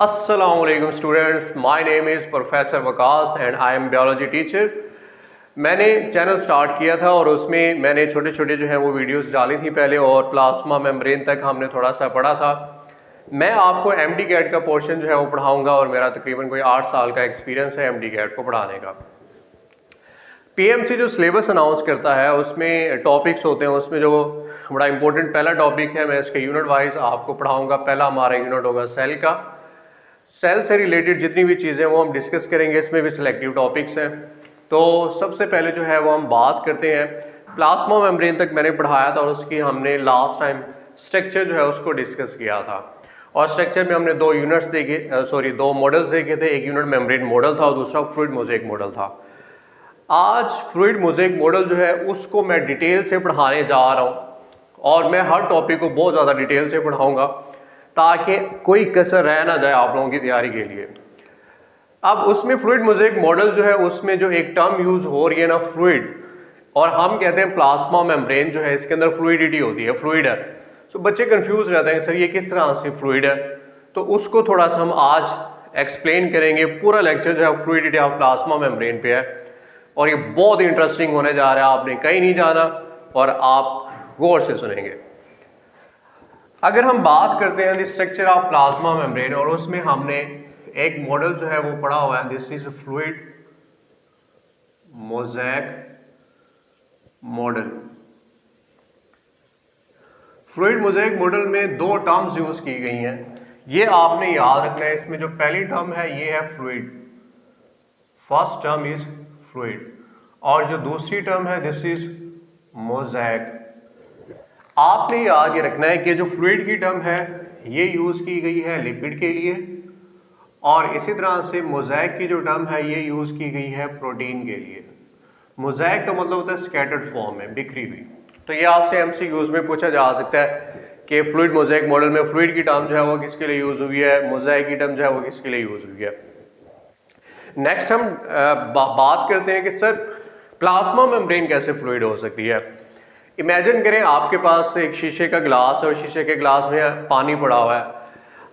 Assalamualaikum students, my name is professor Waqas and I am biology teacher. मैंने channel start किया था और उसमें मैंने छोटे छोटे जो है वो वीडियोस डाली थी पहले, और प्लाज्मा मेम्ब्रेन तक हमने थोड़ा सा पढ़ा था। मैं आपको एमडी कैट का पोर्शन जो है वो पढ़ाऊंगा और मेरा तकरीबन कोई 8 साल का एक्सपीरियंस है एमडी कैट को पढ़ाने का। पीएमसी जो सिलेबस अनाउंस करता है उसमें टॉपिक्स होते हैं, उसमें जो बड़ा इंपॉर्टेंट पहला टॉपिक है, मैं इसके यूनिट वाइज आपको पढ़ाऊँगा। पहला हमारा यूनिट होगा सेल का। सेल से रिलेटेड जितनी भी चीज़ें वो हम डिस्कस करेंगे, इसमें भी सिलेक्टिव टॉपिक्स हैं। तो सबसे पहले जो है वो हम बात करते हैं प्लाज्मा मेम्ब्रेन तक मैंने पढ़ाया था और उसकी हमने लास्ट टाइम स्ट्रक्चर जो है उसको डिस्कस किया था। और स्ट्रक्चर में हमने दो मॉडल्स देखे थे। एक यूनिट मेम्ब्रेन मॉडल था और दूसरा फ्लूइड मोज़ेक मॉडल था। आज फ्लूइड मोज़ेक मॉडल जो है उसको मैं डिटेल से पढ़ाने जा रहा हूँ और मैं हर टॉपिक को बहुत ज़्यादा डिटेल से पढ़ाऊँगा ताकि कोई कसर रह ना जाए आप लोगों की तैयारी के लिए। अब उसमें फ्लूइड मोज़ेक मॉडल जो है उसमें जो एक टर्म यूज हो रही है ना, फ्लूइड, और हम कहते हैं प्लाज्मा मेम्ब्रेन जो है इसके अंदर फ्लूइडिटी होती है, फ्लूइड है। सो बच्चे कंफ्यूज रहते हैं, सर ये किस तरह से फ्लूइड है, तो उसको थोड़ा सा हम आज एक्सप्लेन करेंगे। पूरा लेक्चर जो है फ्लूइडिटी ऑफ प्लाज्मा मेम्ब्रेन पे है और ये बहुत इंटरेस्टिंग होने जा रहा है। आपने कहीं नहीं जाना और आप गौर से सुनेंगे। अगर हम बात करते हैं the structure of plasma membrane, और उसमें हमने एक मॉडल जो है वो पढ़ा हुआ है, this is fluid mosaic model. Fluid mosaic model में दो टर्म्स यूज की गई हैं, ये आपने याद रखना है। इसमें जो पहली टर्म है ये है fluid, first term is fluid, और जो दूसरी टर्म है दिस इज मोज़ेक। आपने याद ये रखना है कि जो फ्लूइड की टर्म है ये यूज की गई है लिपिड के लिए, और इसी तरह से मोज़ेक की जो टर्म है ये यूज की गई है प्रोटीन के लिए। मोज़ेक का मतलब होता है स्कैटर्ड फॉर्म में, बिखरी हुई। तो ये आपसे एमसीक्यूज में पूछा जा सकता है कि फ्लूइड मोज़ेक मॉडल में फ्लूइड की टर्म जो है वो किसके लिए यूज हुई है, मोज़ेक की टर्म जो है वो किसके लिए यूज हुई है। नेक्स्ट हम बात करते हैं कि सर प्लाज्मा मेम्ब्रेन कैसे फ्लूइड हो सकती है। इमेजिन करें आपके पास एक शीशे का ग्लास है और शीशे के ग्लास में पानी पड़ा हुआ है।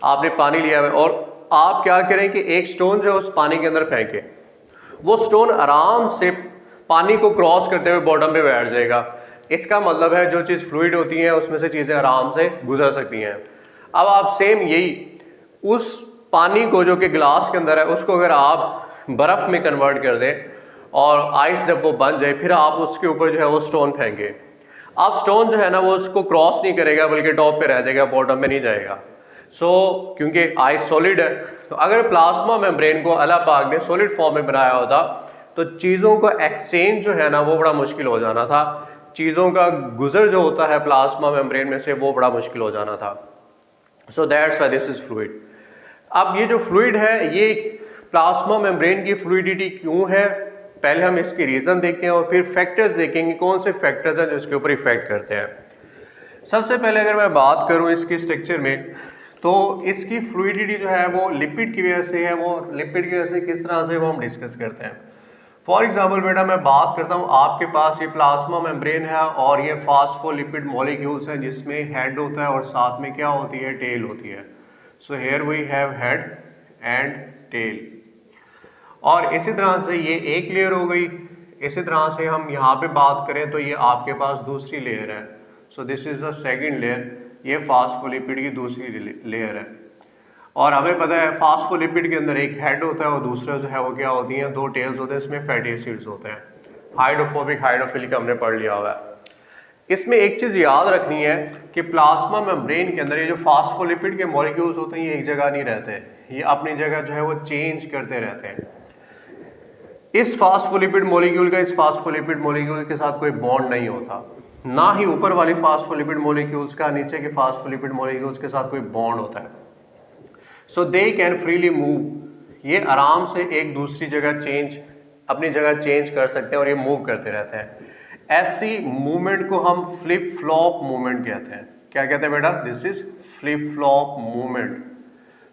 आपने पानी लिया है और आप क्या करें कि एक स्टोन जो है उस पानी के अंदर फेंके। वो स्टोन आराम से पानी को क्रॉस करते हुए बॉटम पे बैठ जाएगा। इसका मतलब है जो चीज़ फ्लूइड होती है उसमें से चीज़ें आराम से गुजर सकती हैं। अब आप सेम यही उस पानी को जो कि ग्लास के अंदर है उसको अगर आप बर्फ़ में कन्वर्ट कर दें और आइस जब वो बन जाए, फिर आप उसके ऊपर जो है वो स्टोन फेंके। अब स्टोन जो है ना वो उसको क्रॉस नहीं करेगा बल्कि टॉप पे रह जाएगा, बॉटम में नहीं जाएगा। क्योंकि आइस सॉलिड है। तो अगर प्लाज्मा मेम्ब्रेन को अल्लाह पाक ने सॉलिड फॉर्म में बनाया होता तो चीज़ों का एक्सचेंज जो है ना वो बड़ा मुश्किल हो जाना था। चीज़ों का गुजर जो होता है प्लाज्मा मेम्ब्रेन में से वो बड़ा मुश्किल हो जाना था। So that's why this is fluid. अब ये जो फ्लूइड है ये प्लाज्मा मेम्ब्रेन की फ्लूइडिटी क्यों है, पहले हम इसकी रीज़न देखते हैं और फिर फैक्टर्स देखेंगे कौन से फैक्टर्स हैं जो इसके ऊपर इफेक्ट करते हैं। सबसे पहले अगर मैं बात करूं इसकी स्ट्रक्चर में, तो इसकी फ्लूइडिटी जो है वो लिपिड की वजह से है। वो लिपिड की वजह से किस तरह से वो हम डिस्कस करते हैं। फॉर एग्जांपल बेटा मैं बात करता हूं, आपके पास ये प्लाज्मा मेम्ब्रेन है और ये फास्फोलिपिड मॉलिक्यूल्स हैं जिसमें हेड होता है और साथ में क्या होती है, टेल होती है। So here we have head and tail. और इसी तरह से ये एक लेयर हो गई। इसी तरह से हम यहाँ पे बात करें तो ये आपके पास दूसरी लेयर है। So this is the second layer, ये फास्फोलिपिड की दूसरी लेयर है। और हमें पता है फास्फोलिपिड के अंदर एक हेड होता है और दूसरा जो है वो क्या होती है, दो टेल्स होते हैं, इसमें फैटी एसिड्स होते हैं। हाइड्रोफोबिक हाइड्रोफिलिक हमने पढ़ लिया हुआ है। इसमें एक चीज़ याद रखनी है कि प्लाज्मा मेम्ब्रेन के अंदर ये जो फास्फोलिपिड के मॉलिक्यूल्स होते हैं ये एक जगह नहीं रहते, ये अपनी जगह जो है वो चेंज करते रहते हैं। इस फास्फोलिपिड मॉलिक्यूल का इस फास्फोलिपिड मॉलिक्यूल के साथ कोई बॉन्ड नहीं होता, ना ही ऊपर वाली फास्फोलिपिड मॉलिक्यूल्स का नीचे के फास्फोलिपिड मॉलिक्यूल्स के साथ कोई बॉन्ड होता है। सो दे कैन फ्रीली मूव, ये आराम से एक दूसरी जगह अपनी जगह चेंज कर सकते हैं और ये मूव करते रहते हैं। ऐसी मूवमेंट को हम फ्लिप फ्लॉप मूवमेंट कहते हैं। क्या कहते हैं बेटा, this is flip flop movement.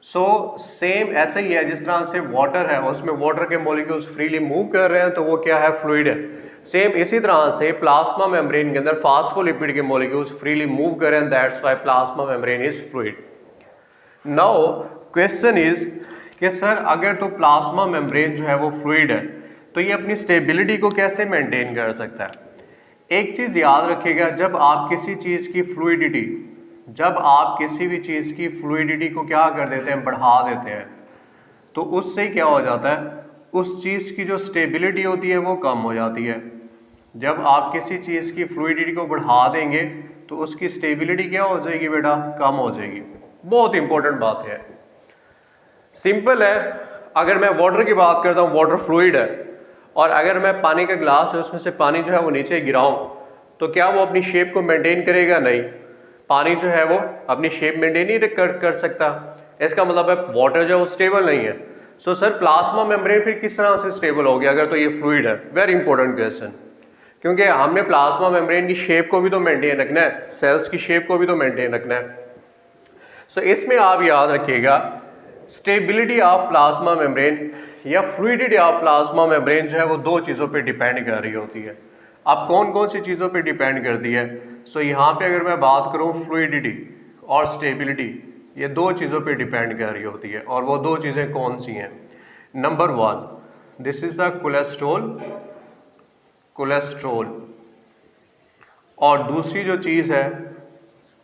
So same ऐसा ही है जिस तरह से वाटर है उसमें वाटर के मॉलिक्यूल्स फ्रीली मूव कर रहे हैं तो वो क्या है, फ्लूइड है। सेम इसी तरह से प्लाज्मा मेम्ब्रेन के अंदर फास्फोलिपिड के मॉलिक्यूल्स फ्रीली मूव कर रहे हैं, that's why plasma membrane is fluid. Now question is कि सर अगर तो प्लाज्मा मेम्ब्रेन जो है वो फ्लूइड है तो ये अपनी स्टेबिलिटी को कैसे मेंटेन कर सकता है। एक चीज़ याद रखिएगा, जब आप किसी चीज़ की फ्लूइडिटी को क्या कर देते हैं, बढ़ा देते हैं, तो उससे क्या हो जाता है, उस चीज़ की जो स्टेबिलिटी होती है वो कम हो जाती है। जब आप किसी चीज़ की फ्लूइडिटी को बढ़ा देंगे तो उसकी स्टेबिलिटी क्या हो जाएगी बेटा, कम हो जाएगी। बहुत इंपॉर्टेंट बात है, सिंपल है। अगर मैं वाटर की बात करता हूँ, वाटर फ्लूइड है, और अगर मैं पानी का ग्लास है उसमें से पानी जो है वो नीचे गिराऊं तो क्या वो अपनी शेप को मेंटेन करेगा? नहीं, पानी जो है वो अपनी शेप मेंटेन नहीं कर सकता। इसका मतलब है वाटर जो है वो स्टेबल नहीं है। सो सर प्लाज्मा मेम्ब्रेन फिर किस तरह से स्टेबल हो गया अगर तो ये फ्लूइड है? वेरी इंपॉर्टेंट क्वेश्चन, क्योंकि हमने प्लाज्मा मेम्ब्रेन की शेप को भी तो मेंटेन रखना है, सेल्स की शेप को भी तो मेंटेन रखना है। सो इसमें आप याद रखिएगा, स्टेबिलिटी ऑफ प्लाज्मा मेम्ब्रेन या फ्लूइडिटी ऑफ प्लाज्मा मेम्ब्रेन जो है वो दो चीज़ों पे डिपेंड कर रही होती है। अब कौन कौन सी चीज़ों पे डिपेंड करती है? सो यहाँ पे अगर मैं बात करूँ फ्लूइडिटी और स्टेबिलिटी, ये दो चीज़ों पे डिपेंड कर रही होती है। और वो दो चीज़ें कौन सी हैं? Number 1, this is the cholesterol, और दूसरी जो चीज़ है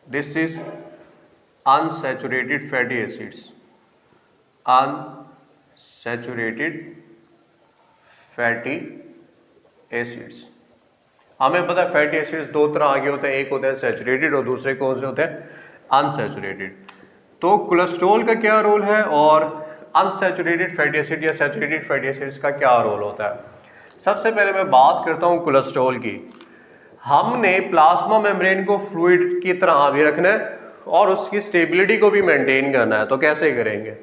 this is unsaturated fatty acids, unsaturated fatty acids. हमें पता है फैटी एसिड्स दो तरह के होते हैं, एक होते हैं सैचुरेटेड और दूसरे कौन से होते हैं? अनसैचुरेटेड। तो कोलेस्ट्रॉल का क्या रोल है और अनसैचुरेटेड फैटी एसिड या सैचुरेटेड फैटी एसिड्स का क्या रोल होता है? सबसे पहले मैं बात करता हूँ कोलेस्ट्रॉल की। हमने प्लाज्मा मेम्ब्रेन को फ्लूइड की तरह भी रखना है और उसकी स्टेबिलिटी को भी मेंटेन करना है। तो कैसे करेंगे?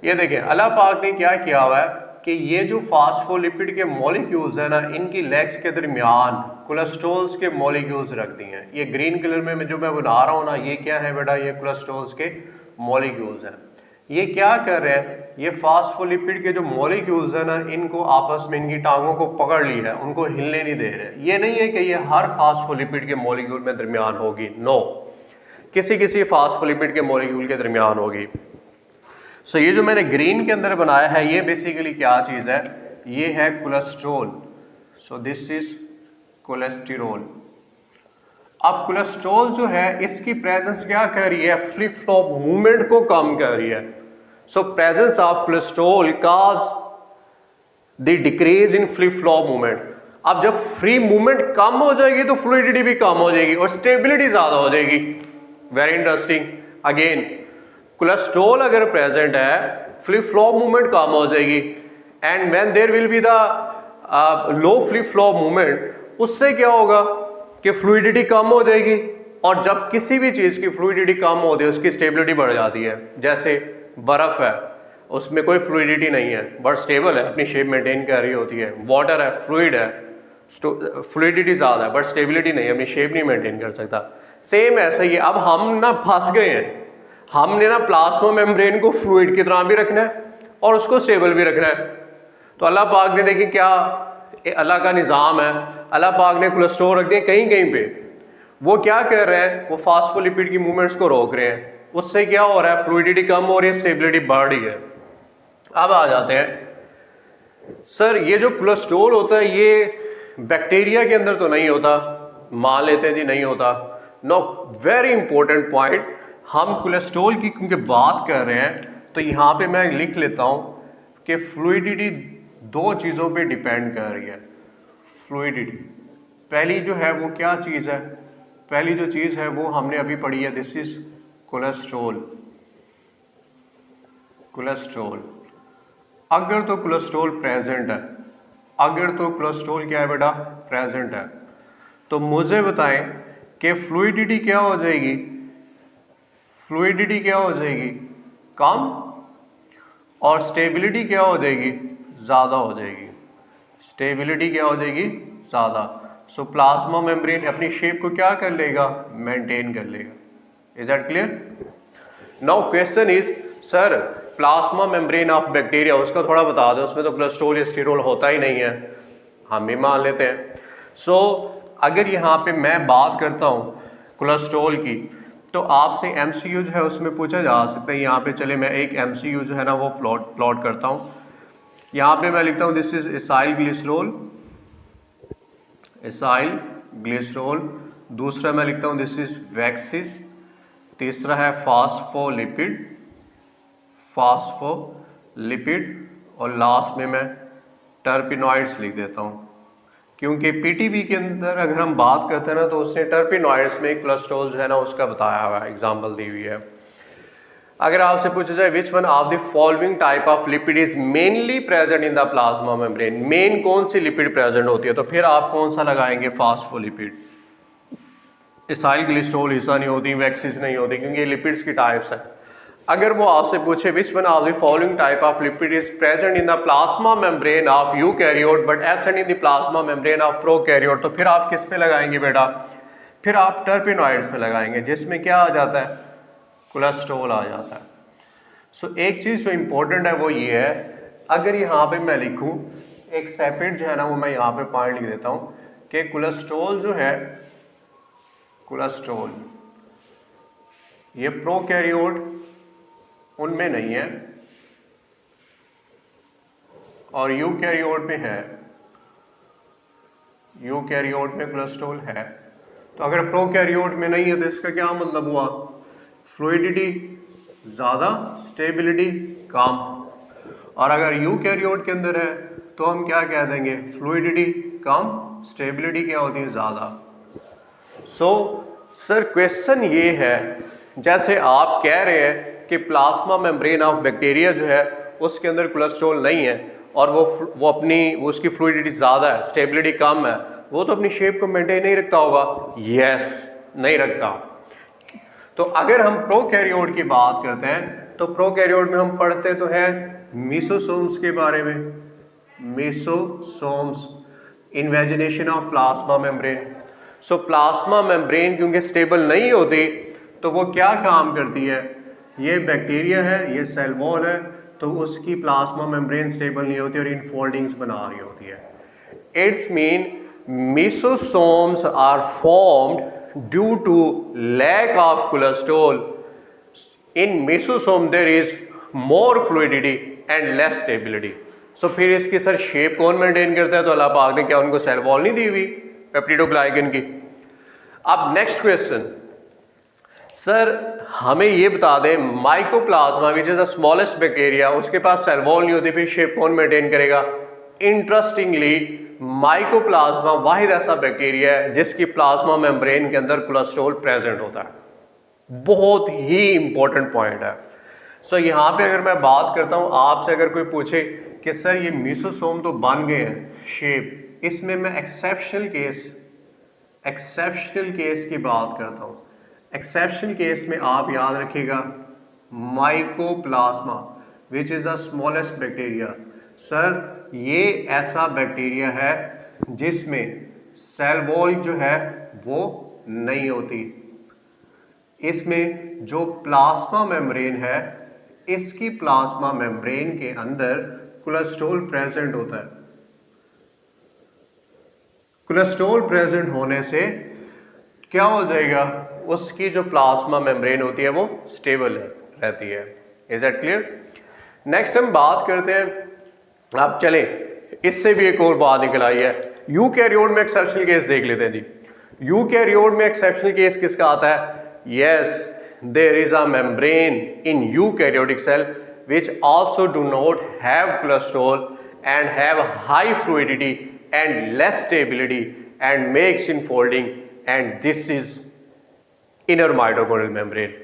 ये देखिए, अल्लाह पाक ने क्या किया हुआ है कि ये जो फास्फोलिपिड के मॉलिक्यूल्स है ना, इनकी लेग्स के दरमियान कोलेस्ट्रॉल्स के मॉलिक्यूल्स रख दिए हैं। ये ग्रीन कलर में जो मैं बना रहा हूँ ना, ये क्या है बेटा? ये कोलेस्ट्रॉल्स के मॉलिक्यूल्स हैं। ये क्या कर रहे हैं? ये फास्फोलिपिड के जो मॉलिक्यूल्स है ना, इनको आपस में इनकी टांगों को पकड़ ली है, उनको हिलने नहीं दे रहे। ये नहीं है कि ये हर फास्फोलिपिड के मॉलिक्यूल में दरमियान होगी, नो, किसी किसी फास्फोलिपिड के मॉलिक्यूल के दरमियान होगी। सो ये जो मैंने ग्रीन के अंदर बनाया है, ये बेसिकली क्या चीज़ है? ये है cholesterol. So this is cholesterol. अब कोलेस्ट्रॉल जो है, इसकी प्रेजेंस क्या कर रही है? फ्लिप फ्लॉप मूवमेंट को कम कर रही है। So presence of cholesterol cause the decrease in flip flop movement. अब जब फ्री मूवमेंट कम हो जाएगी तो फ्लूइडिटी भी कम हो जाएगी और स्टेबिलिटी ज्यादा हो जाएगी। Very interesting. अगेन, कोलेस्ट्रॉल अगर प्रेजेंट है, फ्लिप फ्लॉप मूवमेंट कम हो जाएगी, and when there will be the low flip flop movement, उससे क्या होगा कि फ्लूइडिटी कम हो जाएगी। और जब किसी भी चीज की फ्लूइडिटी कम होती है, उसकी स्टेबिलिटी बढ़ जाती है। जैसे बर्फ है, उसमें कोई फ्लूइडिटी नहीं है बट स्टेबल है, अपनी शेप मेंटेन कर रही होती है। वाटर है, फ्लूइड है, फ्लूइडिटी ज्यादा है बट स्टेबिलिटी नहीं है, अपनी शेप नहीं मेंटेन कर सकता। सेम ऐसा ही है। अब हम ना फंस गए हैं, हमने ना प्लाज्मा मेम्ब्रेन को फ्लूइड की तरह भी रखना है और उसको स्टेबल भी रखना है। तो अल्लाह पाक ने, देखिए क्या अल्लाह का निज़ाम है, अल्लाह पाक ने कोलेस्ट्रॉल रख दिए कहीं कहीं पे। वो क्या कर रहे हैं? वो फास्फोलिपिड की मूवमेंट्स को रोक रहे हैं। उससे क्या हो रहा है? फ्लूइडिटी कम हो रही है, स्टेबिलिटी बढ़ रही है। अब आ जाते हैं, सर ये जो कोलेस्ट्रॉल होता है ये बैक्टीरिया के अंदर तो नहीं होता? मान लेते हैं जी नहीं होता। No, very important point. हम कोलेस्ट्रॉल की क्योंकि बात कर रहे हैं तो यहाँ पे मैं लिख लेता हूँ कि फ्लूइडिटी दो चीज़ों पे डिपेंड कर रही है। फ्लूइडिटी पहली जो है वो क्या चीज़ है? पहली जो चीज़ है वो हमने अभी पढ़ी है, दिस इज कोलेस्ट्रॉल। कोलेस्ट्रॉल अगर तो कोलेस्ट्रॉल प्रेजेंट है, अगर तो कोलेस्ट्रॉल क्या है बेटा? प्रेजेंट है, तो मुझे बताएं कि फ्लूइडिटी क्या हो जाएगी? फ्लूइडिटी क्या हो जाएगी? कम, और स्टेबिलिटी क्या हो जाएगी? ज़्यादा हो जाएगी। स्टेबिलिटी क्या हो जाएगी? ज़्यादा। सो प्लाज्मा मेम्ब्रेन अपनी शेप को क्या कर लेगा? मेंटेन कर लेगा। Is that clear? Now question is, sir plasma membrane of bacteria, उसका थोड़ा बता दो, उसमें तो कोलेस्ट्रॉल या स्टेरोल होता ही नहीं है, हम भी मान लेते हैं। सो अगर यहाँ पे मैं बात करता हूँ कोलेस्ट्रॉल की, तो आपसे MCQ जो है उसमें पूछा जा सकता है। यहाँ पे चले मैं एक MCQ जो है ना वो प्लॉट करता हूँ। यहाँ पे मैं लिखता हूँ दिस इज एसाइल ग्लिसरॉल। दूसरा मैं लिखता हूँ दिस इज वैक्सिस। तीसरा है फास्फोलिपिड और लास्ट में मैं टर्पिनॉइड्स लिख देता हूँ, क्योंकि पीटीबी के अंदर अगर हम बात करते हैं ना तो उसने टर्पिनॉइड्स में कोलेस्ट्रॉल जो है ना उसका बताया हुआ है, एग्जांपल दी हुई है। अगर आपसे पूछा जाए which one of the following type of lipid is mainly present in the plasma membrane, main कौन सी लिपिड प्रेजेंट होती है, तो फिर आप कौन सा लगाएंगे, फास्फोलिपिड। एसाइल ग्लिसरॉल हिस्सा नहीं होती, वैक्सिस नहीं होती, क्योंकि ये लिपिड्स की टाइप्स है। अगर वो आपसे पूछे which one of the following type of lipid is present in the plasma membrane of eukaryote but absent in the plasma membrane of prokaryote, तो फिर आप किस पे लगाएंगे बेटा, फिर आप टर्पिनॉइड्स पे लगाएंगे, जिसमें क्या आ जाता है, कोलेस्ट्रॉल आ जाता है। सो एक चीज जो इंपॉर्टेंट है वो ये है, अगर यहाँ पे मैं लिखूं एक सेपरेट जो है ना वो मैं यहाँ पे पॉइंट लिख देता हूं कि कोलेस्ट्रॉल जो है, कोलेस्ट्रॉल ये प्रोकैरियोट उनमें नहीं है और यूकैरियोट में है, यूकैरियोट में कोलेस्ट्रॉल है। तो अगर प्रोकैरियोट में नहीं है तो इसका क्या मतलब हुआ, फ्लूइडिटी ज़्यादा, स्टेबिलिटी कम। और अगर यूकैरियोट के अंदर है तो हम क्या कह देंगे, फ्लूइडिटी कम, स्टेबिलिटी क्या होती है, ज़्यादा। सो सर क्वेश्चन ये है, जैसे आप कह रहे हैं कि प्लाज्मा मेम्ब्रेन ऑफ बैक्टीरिया जो है उसके अंदर कोलेस्ट्रॉल नहीं है और वो उसकी फ्लूइडिटी ज़्यादा है, स्टेबिलिटी कम है, वो तो अपनी शेप को मेंटेन नहीं रखता होगा, यस नहीं रखता। तो अगर हम प्रोकैरियोट की बात करते हैं तो प्रोकैरियोट में हम पढ़ते तो हैं मेसोसोम्स के बारे में, मेसोसोम्स, invagination of plasma membrane. So plasma membrane क्योंकि स्टेबल नहीं होती तो वो क्या काम करती है, ये बैक्टीरिया है, ये सेल वॉल है, तो उसकी प्लाज्मा मेम्ब्रेन स्टेबल नहीं होती और इनफोल्डिंग्स बना रही होती है। It's mean mesosomes are formed due to lack of cholesterol. In mesosome there is more fluidity and less stability. So फिर इसकी सर शेप कौन मेंटेन करता है, तो अल्लाह पाक ने क्या उनको सेल वॉल नहीं दी हुई पेप्टिडोग्लाइकन की। अब नेक्स्ट क्वेश्चन, सर हमें ये बता दें mycoplasma which is the smallest bacteria, उसके पास सेल वॉल नहीं होती, फिर शेप कौन मेंटेन करेगा। इंटरेस्टिंगली माइकोप्लाज्मा वाहिद ऐसा बैक्टीरिया है जिसकी प्लाज्मा मेम्ब्रेन के अंदर कोलेस्ट्रॉल प्रेजेंट होता है। बहुत ही इंपॉर्टेंट पॉइंट है। सो यहाँ पे अगर मैं बात करता हूँ, आपसे अगर कोई पूछे कि सर ये मेसोसोम तो बन गए हैं शेप, इसमें मैं एक्सेप्शनल केस की बात करता हूँ। एक्सेप्शनल केस में आप याद रखिएगा mycoplasma which is the smallest bacteria. Sir ये ऐसा बैक्टीरिया है जिसमें सेल वॉल जो है वो नहीं होती, इसमें जो प्लाज्मा मेम्ब्रेन है इसकी प्लाज्मा मेम्ब्रेन के अंदर कोलेस्ट्रॉल प्रेजेंट होता है। कोलेस्ट्रॉल प्रेजेंट होने से क्या हो जाएगा, उसकी जो प्लाज्मा मेम्ब्रेन होती है वो स्टेबल रहती है। Is that clear. नेक्स्ट हम बात करते हैं, आप चलें इससे भी एक और बात निकल आई है, यूकैरियोट में एक्सेप्शनल केस देख लेते हैं जी। यूकैरियोट में एक्सेप्शनल केस किसका आता है, yes there is a membrane in eukaryotic cell which also do not have cholesterol and have high fluidity and less stability and makes infolding, and this is inner mitochondrial membrane.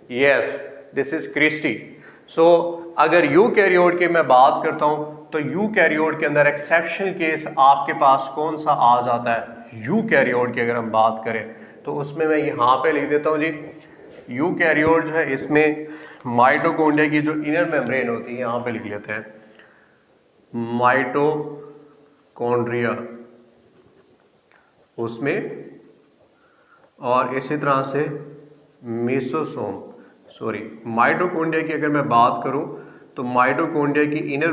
Yes, this is Christie. So अगर eukaryote की मैं बात करता हूं तो eukaryote के अंदर exceptional case आपके पास कौन सा आ जाता है, यूकैरियोट की अगर हम बात करें तो उसमें मैं यहाँ पे लिख देता हूँ जी, यूकैरियोट जो है इसमें माइटोकॉन्ड्रिया की जो इनर मेम्ब्रेन होती है यहाँ पे लिख लेते हैं माइटोकॉन्ड्रिया, उसमें, और इसी तरह से मेसोसोम, माइटोकॉन्ड्रिया की अगर मैं बात करूं तो माइटोकॉन्ड्रिया की इनर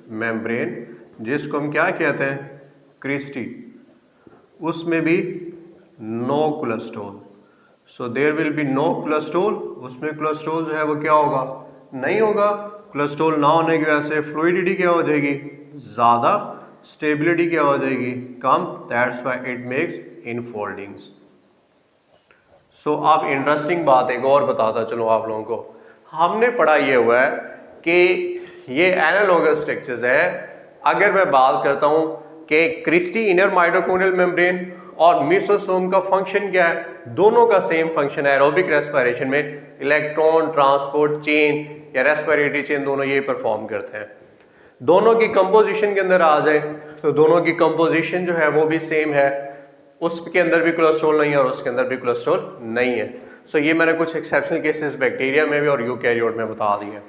मेम्ब्रेन जिसको हम क्या कहते हैं, क्रिस्टी, उसमें भी no cholesterol, so there will be no cholesterol, उसमें कोलेस्ट्रॉल जो है वो क्या होगा, नहीं होगा। कोलेस्ट्रॉल ना होने की वजह से फ्लूइडिटी क्या हो जाएगी, ज़्यादा, स्टेबिलिटी क्या हो जाएगी, कम, that's why it makes infoldings. So अब इंटरेस्टिंग बात एक और बताता चलो आप लोगों को, हमने पढ़ा ये हुआ है कि ये एनालॉगस स्ट्रक्चर्स है। अगर मैं बात करता हूँ कि क्रिस्टी इनर माइटोकॉन्ड्रियल मेम्ब्रेन और मेसोसोम का फंक्शन क्या है, दोनों का सेम फंक्शन है एरोबिक रेस्पिरेशन में, इलेक्ट्रॉन ट्रांसपोर्ट चेन या रेस्पिरेटरी चेन दोनों ये परफॉर्म करते हैं। दोनों की कंपोजिशन के अंदर आ जाए तो दोनों की कंपोजिशन जो है वो भी सेम है, उसके अंदर भी कोलेस्ट्रॉल नहीं है और उसके अंदर भी कोलेस्ट्रॉल नहीं है। सो ये मैंने कुछ एक्सेप्शनल केसेस बैक्टीरिया में भी और यूकैरियोट में बता दिए।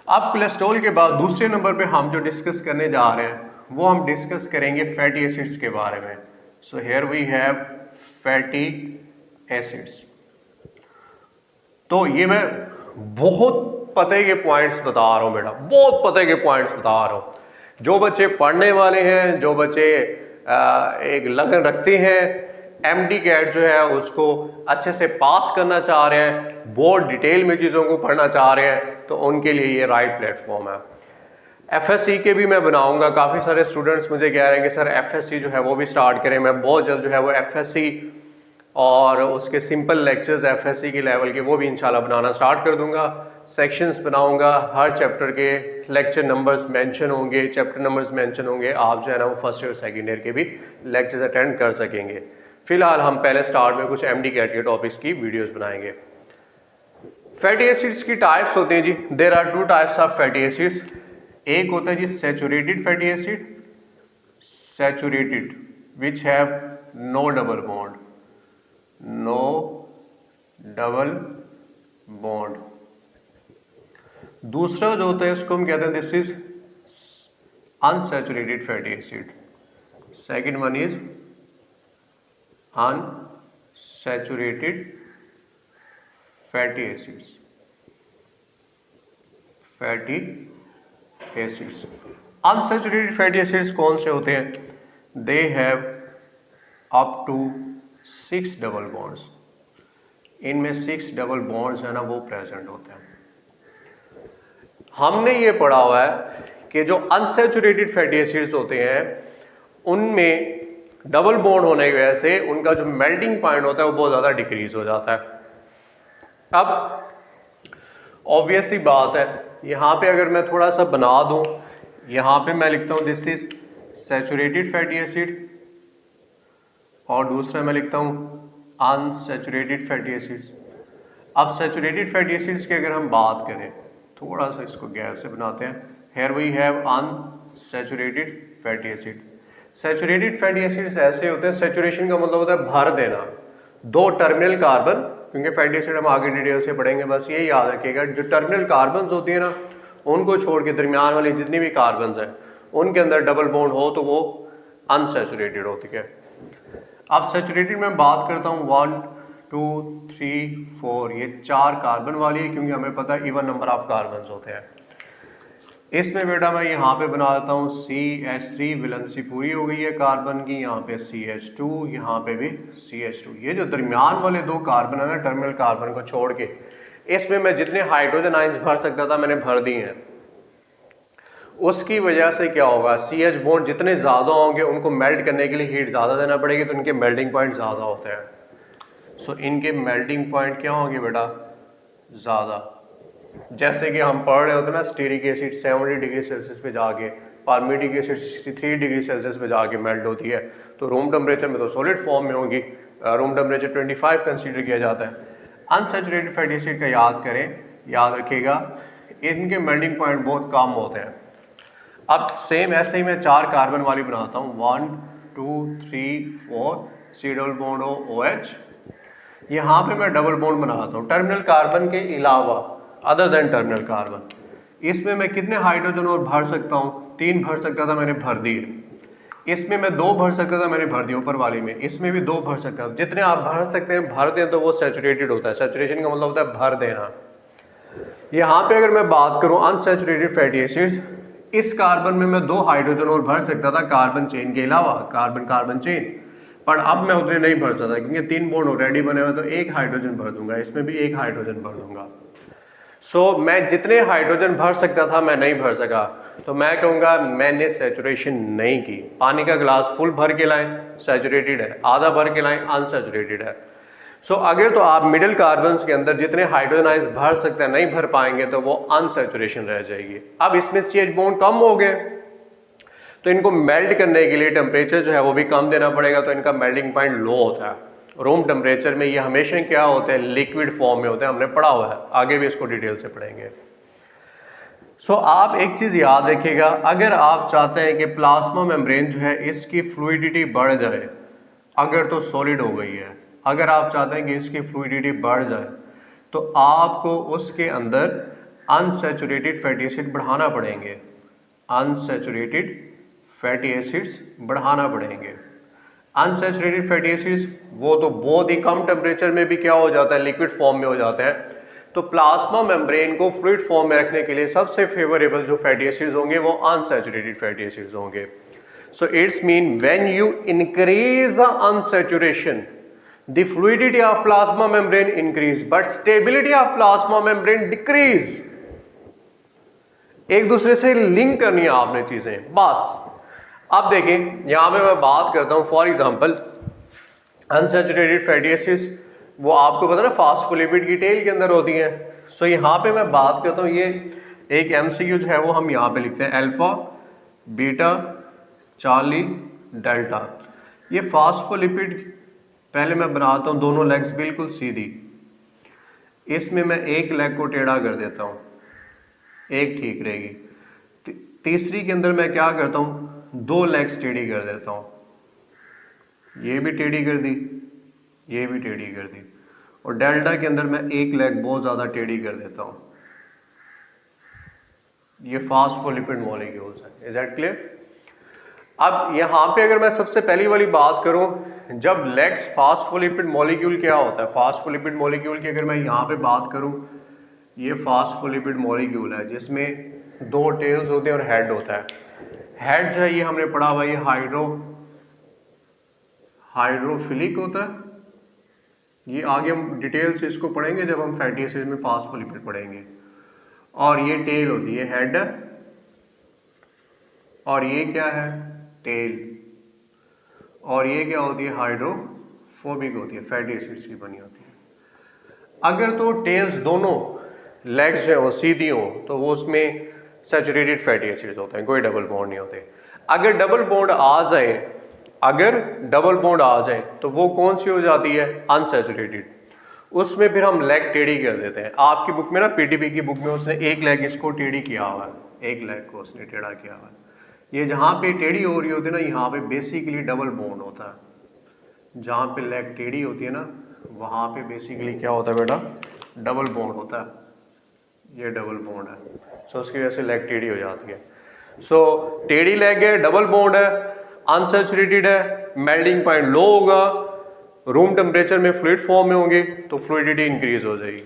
अब कोलेस्ट्रॉल के बाद दूसरे नंबर पे हम जो डिस्कस करने जा रहे हैं वो हम डिस्कस करेंगे फैटी एसिड्स के बारे में। So here we have fatty acids. तो ये मैं बहुत पते के पॉइंट्स बता रहा हूँ बेटा, बहुत पते के पॉइंट्स बता रहा हूँ। जो बच्चे पढ़ने वाले हैं, जो बच्चे एक लगन रखते हैं, एमडी कैट जो है उसको अच्छे से पास करना चाह रहे हैं, बहुत डिटेल में चीज़ों को पढ़ना चाह रहे हैं, तो उनके लिए ये राइट प्लेटफॉर्म है। एफएससी के भी मैं बनाऊंगा, काफ़ी सारे स्टूडेंट्स मुझे कह रहे हैं कि सर एफएससी जो है वो भी स्टार्ट करें। मैं बहुत जल्द जो है वो एफएससी और उसके सिंपल लेक्चर्स एफएससी के लेवल के वो भी इंशाल्लाह बनाना स्टार्ट कर दूंगा। सेक्शंस बनाऊंगा, हर चैप्टर के लेक्चर नंबर्स मेंशन होंगे, चैप्टर नंबर्स मेंशन होंगे, आप जो है ना वो फर्स्ट ईयर सेकेंड ईयर के भी लेक्चर्स अटेंड कर सकेंगे। फिलहाल हम पहले स्टार्ट में कुछ एमडी कैट के टॉपिक्स की वीडियोस बनाएंगे। फैटी एसिड्स की टाइप्स होते हैं जी, there are two types of fatty acids. एक होता है जी saturated fatty acid, saturated which have no double bond, no double bond. दूसरा जो होता है उसको हम कहते हैं this is unsaturated fatty acid. Second one is unsaturated fatty acids, fatty acids. Unsaturated fatty acids कौन से होते हैं, they have up to 6 double bonds. इनमें 6 डबल बॉन्ड्स है ना वो प्रेजेंट होते हैं। हमने ये पढ़ा हुआ है कि जो अनसैचुरेटेड फैटी एसिड्स होते हैं उनमें डबल बॉन्ड होने की वजह से उनका जो मेल्टिंग पॉइंट होता है वो बहुत ज़्यादा डिक्रीज हो जाता है। अब ऑब्वियस सी बात है, यहाँ पे अगर मैं थोड़ा सा बना दूँ, यहाँ पे मैं लिखता हूँ this is saturated fatty acid और दूसरा मैं लिखता हूँ अनसैचुरेटेड फैटी एसिड्स। अब सैचुरेटेड फैटी एसिड्स की अगर हम बात करें, थोड़ा सा इसको गैप से बनाते हैं, here we have unsaturated fatty acid. Saturated fatty acids ऐसे होते हैं, सैचुरेशन का मतलब होता है भर देना, दो टर्मिनल कार्बन, क्योंकि फैटी एसिड हम आगे डिटेल से पढ़ेंगे, बस ये याद रखिएगा जो टर्मिनल कार्बन होती है ना उनको छोड़ के दरमियान वाली जितनी भी कार्बन हैं उनके अंदर डबल बॉन्ड हो तो वो अनसैचुरेटेड होती है। अब सैचुरेटेड में बात करता हूँ 1 2 3 4, ये 4 कार्बन वाली है क्योंकि हमें पता है इवन नंबर ऑफ कार्बन होते हैं। इसमें बेटा मैं यहाँ पे बना देता हूँ CH3, वैलेंसी पूरी हो गई है कार्बन की, यहाँ पे CH2, यहाँ पे भी CH2। ये जो दरमियान वाले 2 कार्बन है ना टर्मिनल कार्बन को छोड़ के, इसमें मैं जितने हाइड्रोजन आयंस भर सकता था मैंने भर दिए हैं। उसकी वजह से क्या होगा, CH बॉन्ड जितने ज़्यादा होंगे उनको मेल्ट करने के लिए हीट ज़्यादा देना पड़ेगी, तो इनके मेल्टिंग पॉइंट ज़्यादा होते हैं। सो इनके मेल्टिंग पॉइंट क्या होंगे बेटा, ज़्यादा। जैसे कि हम पढ़ रहे होते हैं ना, स्टीरिक एसिड 70 डिग्री सेल्सियस पे जाके, पारमिटिक एसिड 63 डिग्री सेल्सियस पे जाके मेल्ट होती है, तो रूम टेम्परेचर में तो सॉलिड फॉर्म में होगी, रूम टेम्परेचर 25 कंसीडर किया जाता है। अनसैचुरेटेड फैटी एसिड का याद करें, याद रखिएगा इनके मेल्टिंग पॉइंट बहुत कम होते हैं। अब सेम ऐसे ही मैं 4 कार्बन वाली बनाता हूँ, 1 2 3 4, C डबल बॉन्ड OH। यहाँ पे मैं डबल बॉन्ड बनाता हूँ टर्मिनल कार्बन के अलावा, अदर देन टर्मिनल कार्बन। इसमें मैं कितने हाइड्रोजन और भर सकता हूँ, 3 भर सकता था, मैंने भर दिए। इसमें मैं 2 भर सकता था, मैंने भर दिया ऊपर वाली में। इसमें भी 2 भर सकता था। जितने आप भर सकते हैं भर दें तो वो सैचुरेटेड होता है। सैचुरेशन का मतलब होता है भर देना। यहाँ पे अगर मैं बात करूँ अनसैचुरेटेड फैटी एसिड्स, इस कार्बन में मैं 2 हाइड्रोजन और भर सकता था कार्बन चेन के अलावा, कार्बन कार्बन चेन। पर अब मैं उतने नहीं भर सकता क्योंकि 3 बॉन्ड ऑलरेडी बने हुए, तो एक हाइड्रोजन भर दूंगा, इसमें भी एक हाइड्रोजन भर दूंगा। मैं जितने हाइड्रोजन भर सकता था मैं नहीं भर सका, तो मैं कहूँगा मैंने सैचुरेशन नहीं की। पानी का गिलास फुल भर के लाएं, सैचुरेटेड है, आधा भर के लाएं, अनसैचुरेटेड है। अगर तो आप मिडिल कार्बन्स के अंदर जितने हाइड्रोजन आइंस भर सकते हैं नहीं भर पाएंगे तो वो अनसैचुरेशन रह जाएगी। अब इसमें CH बॉन्ड कम हो गए, तो इनको मेल्ट करने के लिए टेम्परेचर जो है वो भी कम देना पड़ेगा, तो इनका मेल्टिंग पॉइंट लो होता है। रूम टेम्परेचर में ये हमेशा क्या होते हैं, लिक्विड फॉर्म में होते हैं, हमने पढ़ा हुआ है, आगे भी इसको डिटेल से पढ़ेंगे। आप एक चीज़ याद रखिएगा, अगर आप चाहते हैं कि प्लाज्मा मेम्ब्रेन जो है इसकी फ्लूइडिटी बढ़ जाए, अगर तो सॉलिड हो गई है, अगर आप चाहते हैं कि इसकी फ्लूइडिटी बढ़ जाए तो आपको उसके अंदर अनसैचुरेटेड फैटी एसिड बढ़ाना पड़ेंगे, अनसैचुरेटेड फैटी एसिड्स बढ़ाना पड़ेंगे। अनसैचुरेटेड फैटी एसिड्स वो तो बहुत ही कम टेम्परेचर में भी क्या हो जाता है, लिक्विड फॉर्म में हो जाते हैं। तो प्लाज्मा मेम्ब्रेन को फ्लूइड फॉर्म में रखने के लिए सबसे फेवरेबल जो फैटी एसिड्स होंगे वो अनसैचुरेटेड फैटी एसिड्स होंगे। It's mean when you increase the unsaturation, the fluidity of plasma membrane increase but stability of plasma membrane decrease। एक दूसरे से लिंक करनी है आपने चीजें बस। अब देखें यहां पे मैं बात करता हूं, for example unsaturated fatty acids, वो आपको पता ना फास्फोलिपिड की टेल के अंदर होती हैं। यहां पे मैं बात करता हूं, ये एक MCQ जो है वो हम यहां पे लिखते हैं अल्फा बीटा चार्ली डेल्टा। ये फास्फोलिपिड पहले मैं बनाता हूं दोनों लेग्स बिल्कुल सीधी, इसमें मैं एक लेग को टेढ़ा कर देता हूं, एक ठीक रहेगी। तीसरी के अंदर मैं क्या करता हूं, 2 लेग्स टेढ़ी कर देता हूं, ये भी टेढ़ी कर दी, ये भी टेढ़ी कर दी, और डेल्टा के अंदर मैं एक लेग बहुत ज्यादा टेढ़ी कर देता हूं। ये फास्फोलिपिड मॉलिक्यूल्स हैं। Is that clear? अब यहां पे अगर मैं सबसे पहली वाली बात करूं, जब लेग्स फास्फोलिपिड मॉलिक्यूल क्या होता है, फास्फोलिपिड मॉलिक्यूल की अगर मैं यहाँ पे बात करूँ, ये फास्फोलिपिड मॉलिक्यूल है जिसमें 2 टेल्स होते हैं और हेड होता है। हेड जो है ये हमने पढ़ा हुआ, ये हाइड्रोफिलिक होता है। ये आगे हम डिटेल से इसको पढ़ेंगे जब हम फैटी एसिड में फास्फोलिपिड पढ़ेंगे। और ये टेल होती है, हेड है, और ये क्या है, टेल, और ये क्या होती है, हाइड्रोफोबिक होती है, फैटी एसिड्स की बनी होती है। अगर तो टेल्स दोनों लेग्स जो है वो सीधी हो तो वो उसमें सैचुरेटेड फैटी एसिड्स होते हैं, कोई डबल बॉन्ड नहीं होते। अगर डबल बॉन्ड आ जाए तो वो कौन सी हो जाती है, अनसैचुरेटेड। उसमें फिर हम लेग टेढ़ी कर देते हैं। आपकी बुक में ना PTP की बुक में उसने एक लेग इसको टेढ़ी किया हुआ है, एक लेग को उसने टेढ़ा किया हुआ है। ये जहाँ पे टेढ़ी हो रही होती है ना, यहाँ पे बेसिकली डबल बॉन्ड होता है। जहाँ पे लेग टेढ़ी होती है ना वहाँ पे बेसिकली क्या होता है बेटा, डबल बॉन्ड होता है। ये डबल बॉन्ड है, उसकी वजह से लेग टेढ़ी हो जाती है। टेढ़ी लेग है, डबल बॉन्ड है, अनसैचुरेटेड है, मेल्टिंग पॉइंट लो होगा, रूम टेम्परेचर में फ्लूइड फॉर्म में होंगे तो फ्लूइडिटी इंक्रीज हो जाएगी।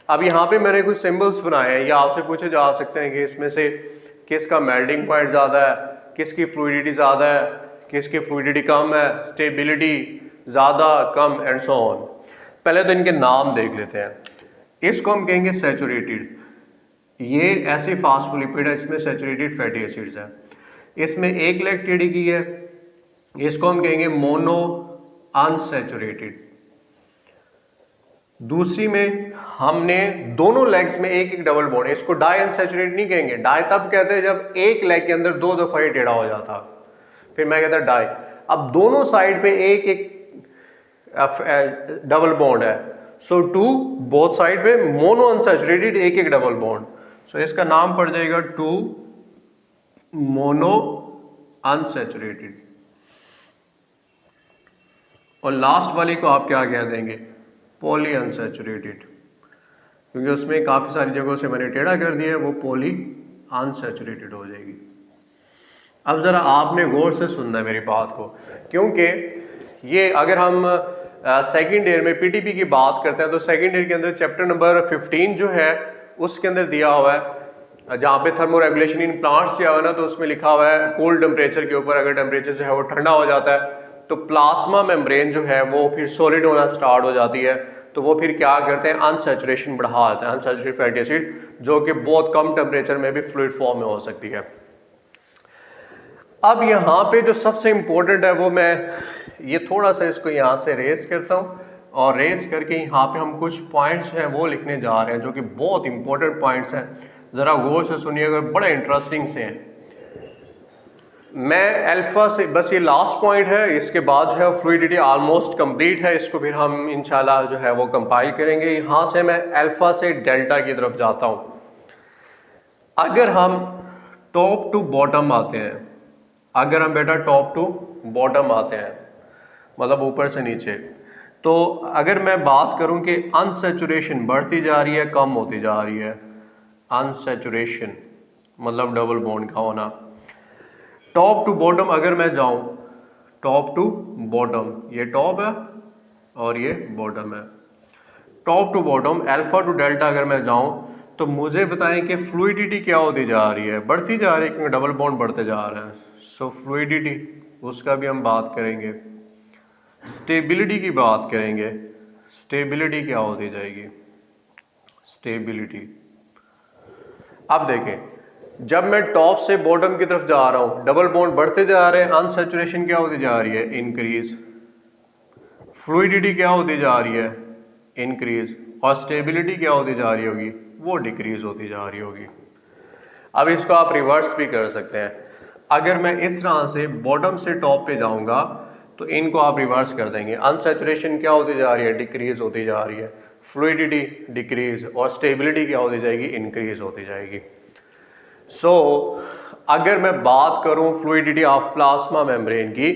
अब यहाँ पे मैंने कुछ सिंबल्स बनाए हैं, ये आपसे पूछे जा सकते हैं कि इसमें से किसका मेल्टिंग पॉइंट ज़्यादा है, किसकी फ्लूइडिटी ज़्यादा है, किसकी फ्लूइडिटी कम है, स्टेबिलिटी ज़्यादा कम, एंड सो ऑन। पहले तो इनके नाम देख लेते हैं। इसको हम कहेंगे सैचुरेटेड, ये ऐसे फास्फोलिपिड है इसमें सैचुरेटेड फैटी एसिड्स है। इसमें एक लेग टेढ़ी की है, इसको हम कहेंगे मोनो अनसैचुरेटेड। दूसरी में हमने दोनों लेग्स में एक एक डबल बॉन्ड, इसको डाई अनसैचुरेटेड नहीं कहेंगे। डाई तब कहते हैं जब एक लेग के अंदर 2 दफा ही टेढ़ा हो जाता, फिर मैं कहता डाई। अब दोनों साइड पे एक एक डबल बॉन्ड है, 2 बोथ साइड पे मोनो अनसैचुरेटेड, एक एक डबल बॉन्ड। इसका नाम पड़ जाएगा 2 मोनो अनसैचुरेटेड। और लास्ट वाले को आप क्या कह देंगे, पॉली अनसैचुरेटेड, क्योंकि उसमें काफ़ी सारी जगहों से मैंने टेढ़ा कर दिया है, वो पॉली अनसैचुरेटेड हो जाएगी। अब ज़रा आपने गौर से सुनना है मेरी बात को, क्योंकि ये अगर हम सेकेंड ईयर में PTP की बात करते हैं तो सेकेंड ईयर के अंदर चैप्टर नंबर 15 जो है उसके अंदर दिया हुआ है, जहाँ पे थर्मो रेगुलेशन इन प्लांट्स दिया हुआ है ना, तो उसमें लिखा हुआ है कोल्ड टेम्परेचर के ऊपर अगर टेम्परेचर जो है वो ठंडा हो जाता है तो प्लाज्मा मेम्ब्रेन जो है वो फिर सॉलिड होना स्टार्ट हो जाती है, तो वो फिर क्या करते हैं, अनसैचुरेशन बढ़ा देते हैं, अनसैचुरेटेड फैटी एसिड, जो कि बहुत कम टेम्परेचर में भी फ्लूइड फॉर्म में हो सकती है। अब यहाँ पे जो सबसे इम्पोर्टेंट है वो मैं ये थोड़ा सा इसको यहाँ से रेस करता हूँ, और रेस करके यहाँ पे हम कुछ पॉइंट्स हैं वो लिखने जा रहे हैं जो कि बहुत इंपॉर्टेंट पॉइंट्स हैं। ज़रा गौर से सुनिएगा, बड़े इंटरेस्टिंग से हैं। मैं अल्फा से, बस ये लास्ट पॉइंट है, इसके बाद जो है फ्लूइडिटी ऑलमोस्ट कंप्लीट है, इसको फिर हम इंशाल्लाह जो है वो कंपाइल करेंगे। यहाँ से मैं अल्फा से डेल्टा की तरफ जाता हूँ। अगर हम टॉप टू बॉटम आते हैं, अगर हम बेटा टॉप टू बॉटम आते हैं, मतलब ऊपर से नीचे, तो अगर मैं बात करूं कि अनसैचुरेशन बढ़ती जा रही है, कम होती जा रही है, अनसैचुरेशन मतलब डबल बॉन्ड का होना। टॉप टू बॉटम अगर मैं जाऊं, टॉप टू बॉटम, ये टॉप है और ये बॉटम है, top to bottom alpha to delta अगर मैं जाऊं, तो मुझे बताएं कि फ्लूइडिटी क्या होती जा रही है, बढ़ती जा रही है, क्योंकि डबल बॉन्ड बढ़ते जा रहे हैं। सो फ्लूइडिटी, उसका भी हम बात करेंगे। स्टेबिलिटी की बात करेंगे, स्टेबिलिटी क्या होती जाएगी, स्टेबिलिटी। अब देखें, जब मैं टॉप से बॉटम की तरफ जा रहा हूं, डबल बॉन्ड बढ़ते जा रहे हैं, अनसैचुरेशन क्या होती जा रही है, इंक्रीज, फ्लूइडिटी क्या होती जा रही है, इंक्रीज, और स्टेबिलिटी क्या होती जा रही होगी, वो डिक्रीज होती जा रही होगी। अब इसको आप रिवर्स भी कर सकते हैं। अगर मैं इस तरह से बॉटम से टॉप पे जाऊंगा तो इनको आप रिवर्स कर देंगे। अनसैचुरेशन क्या होती जा रही है, डिक्रीज होती जा रही है, फ्लूइडिटी डिक्रीज, और स्टेबिलिटी क्या होती जाएगी, इंक्रीज होती जाएगी। सो अगर मैं बात करूं फ्लूइडिटी ऑफ प्लाज्मा मेम्ब्रेन की,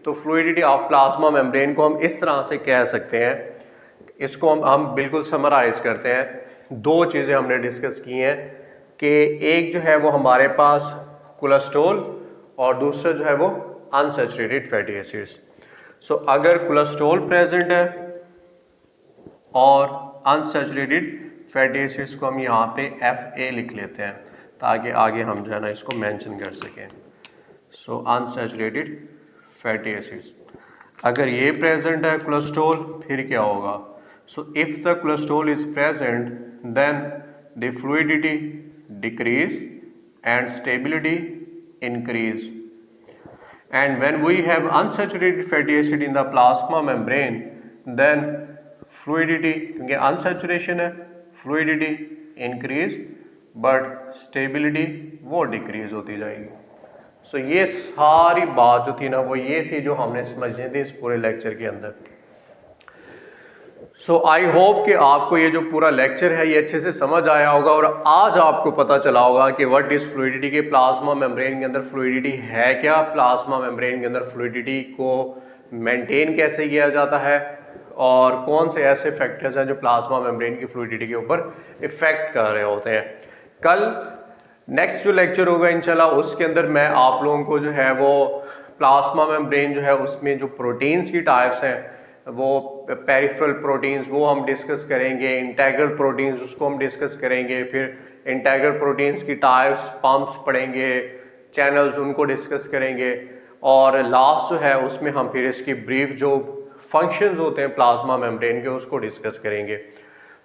तो फ्लूइडिटी ऑफ प्लाज्मा मेम्ब्रेन को हम इस तरह से कह सकते हैं, इसको हम बिल्कुल समराइज करते हैं। दो चीज़ें हमने डिस्कस की हैं कि एक जो है वो हमारे पास कोलेस्ट्रॉल, और दूसरा जो है वो अनसैचुरेटेड फैटी एसिड्स। सो अगर कोलेस्ट्रॉल प्रेजेंट है और अनसैचुरेटेड फैटी एसिड्स को हम यहाँ पे FA लिख लेते हैं, ताकि आगे हम जो है ना इसको मेंशन कर सकें। सो अनसैचुरेटेड फैटी एसिड्स, अगर ये प्रेजेंट है कोलेस्ट्रॉल, फिर क्या होगा, so if the cholesterol is present then the fluidity decrease and stability increase, and when we have unsaturated fatty acid in the plasma membrane then fluidity, क्योंकि unsaturation है, fluidity increase but stability वो decrease होती जाएगी। सो ये सारी बात जो थी ना वो ये थी जो हमने समझनी थी इस पूरे लेक्चर के अंदर। सो आई होप कि आपको ये जो पूरा लेक्चर है ये अच्छे से समझ आया होगा, और आज आपको पता चला होगा कि व्हाट इज फ्लूइडिटी, के प्लाज्मा मेम्ब्रेन के अंदर फ्लूइडिटी है क्या, प्लाज्मा मेम्ब्रेन के अंदर फ्लूइडिटी को मेंटेन कैसे किया जाता है, और कौन से ऐसे फैक्टर्स हैं जो प्लाज्मा मेम्ब्रेन की फ्लूइडिटी के ऊपर इफेक्ट कर रहे होते हैं। कल नेक्स्ट जो लेक्चर होगा इंशाल्लाह, उसके अंदर मैं आप लोगों को जो है वो प्लाज्मा मेम्ब्रेन जो है उसमें जो प्रोटीन्स की टाइप्स हैं, वो पेरिफेरल प्रोटीन्स वो हम डिस्कस करेंगे, इंटेग्रल प्रोटीन्स उसको हम डिस्कस करेंगे, फिर इंटेग्रल प्रोटीन्स की टाइप्स, पंप्स पढ़ेंगे, चैनल्स उनको डिस्कस करेंगे, और लास्ट जो है उसमें हम फिर इसकी ब्रीफ जो फंक्शंस होते हैं प्लाज्मा मेम्ब्रेन के उसको डिस्कस करेंगे।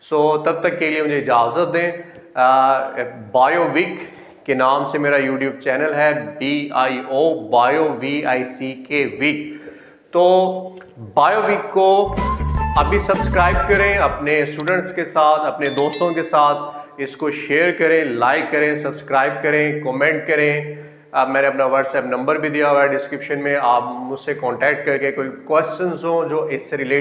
सो तब तक के लिए मुझे इजाज़त दें। बायोविक के नाम से मेरा यूट्यूब चैनल है, BIO BioVICK विक। तो बायोविक को अभी सब्सक्राइब करें, अपने स्टूडेंट्स के साथ, अपने दोस्तों के साथ इसको शेयर करें, लाइक करें, सब्सक्राइब करें, कमेंट करें। मैंने अपना व्हाट्सएप नंबर भी दिया हुआ है डिस्क्रिप्शन में, आप मुझसे कांटेक्ट करके कोई क्वेश्चंस हो जो इससे रिलेटेड